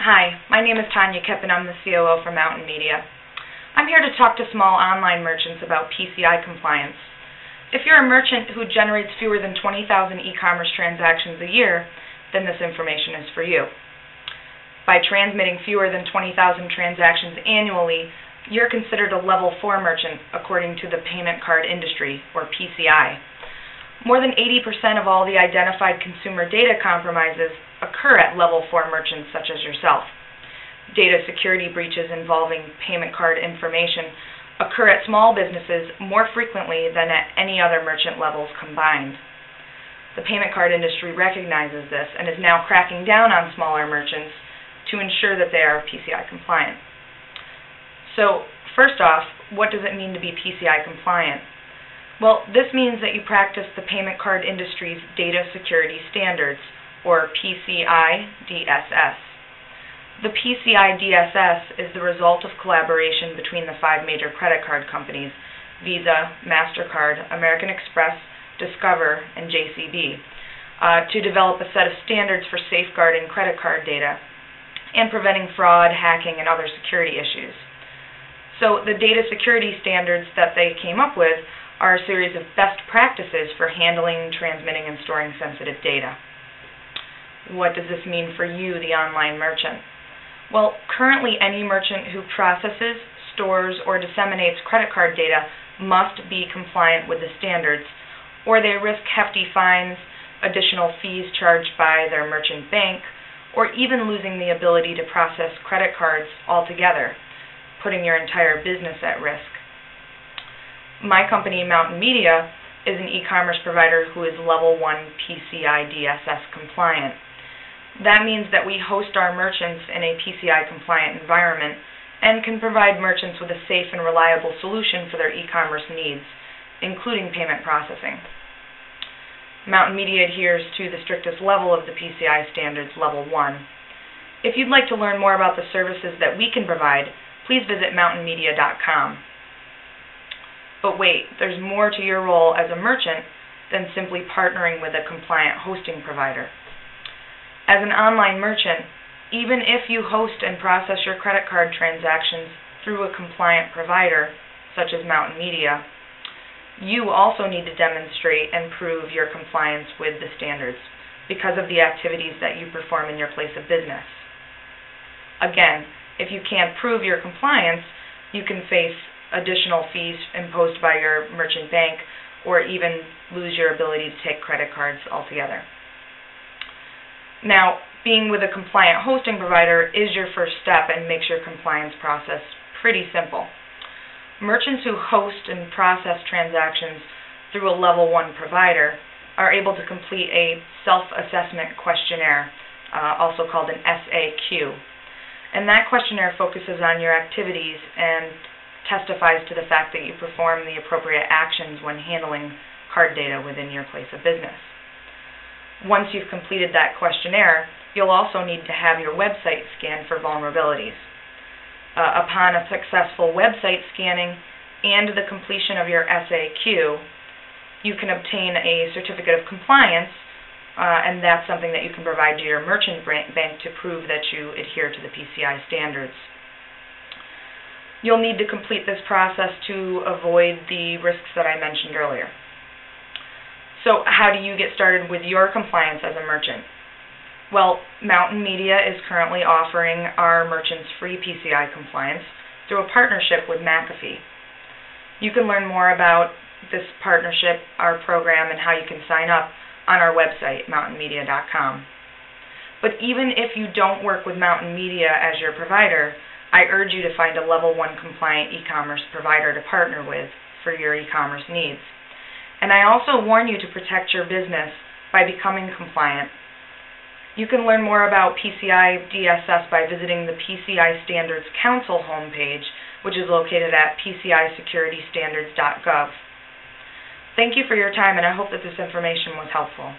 Hi, my name is Tanya Kipp and I'm the COO for Mountain Media. I'm here to talk to small online merchants about PCI compliance. If you're a merchant who generates fewer than 20,000 e-commerce transactions a year, then this information is for you. By transmitting fewer than 20,000 transactions annually, you're considered a Level 4 merchant according to the payment card industry, or PCI. More than 80% of all the identified consumer data compromises occur at Level 4 merchants such as yourself. Data security breaches involving payment card information occur at small businesses more frequently than at any other merchant levels combined. The payment card industry recognizes this and is now cracking down on smaller merchants to ensure that they are PCI compliant. So, first off, what does it mean to be PCI compliant? Well, this means that you practice the payment card industry's data security standards, or PCI DSS. The PCI DSS is the result of collaboration between the 5 major credit card companies, Visa, MasterCard, American Express, Discover, and JCB, to develop a set of standards for safeguarding credit card data and preventing fraud, hacking, and other security issues. So the data security standards that they came up with are a series of best practices for handling, transmitting, and storing sensitive data. What does this mean for you, the online merchant? Well, currently any merchant who processes, stores, or disseminates credit card data must be compliant with the standards, or they risk hefty fines, additional fees charged by their merchant bank, or even losing the ability to process credit cards altogether, putting your entire business at risk. My company, Mountain Media, is an e-commerce provider who is Level 1 PCI DSS compliant. That means that we host our merchants in a PCI compliant environment and can provide merchants with a safe and reliable solution for their e-commerce needs, including payment processing. Mountain Media adheres to the strictest level of the PCI standards, Level 1. If you'd like to learn more about the services that we can provide, please visit mountainmedia.com. But wait, there's more to your role as a merchant than simply partnering with a compliant hosting provider. As an online merchant, even if you host and process your credit card transactions through a compliant provider, such as Mountain Media, you also need to demonstrate and prove your compliance with the standards because of the activities that you perform in your place of business. Again, if you can't prove your compliance, you can face additional fees imposed by your merchant bank or even lose your ability to take credit cards altogether. Now, being with a compliant hosting provider is your first step and makes your compliance process pretty simple. Merchants who host and process transactions through a Level 1 provider are able to complete a self-assessment questionnaire, also called an SAQ. And that questionnaire focuses on your activities and testifies to the fact that you perform the appropriate actions when handling card data within your place of business. Once you've completed that questionnaire, you'll also need to have your website scanned for vulnerabilities. Upon a successful website scanning and the completion of your SAQ, you can obtain a certificate of compliance, and that's something that you can provide to your merchant bank to prove that you adhere to the PCI standards. You'll need to complete this process to avoid the risks that I mentioned earlier. So how do you get started with your compliance as a merchant? Well, Mountain Media is currently offering our merchants free PCI compliance through a partnership with McAfee. You can learn more about this partnership, our program, and how you can sign up on our website, mountainmedia.com. But even if you don't work with Mountain Media as your provider, I urge you to find a Level 1 compliant e-commerce provider to partner with for your e-commerce needs. And I also warn you to protect your business by becoming compliant. You can learn more about PCI DSS by visiting the PCI Standards Council homepage, which is located at pcisecuritystandards.gov. Thank you for your time, and I hope that this information was helpful.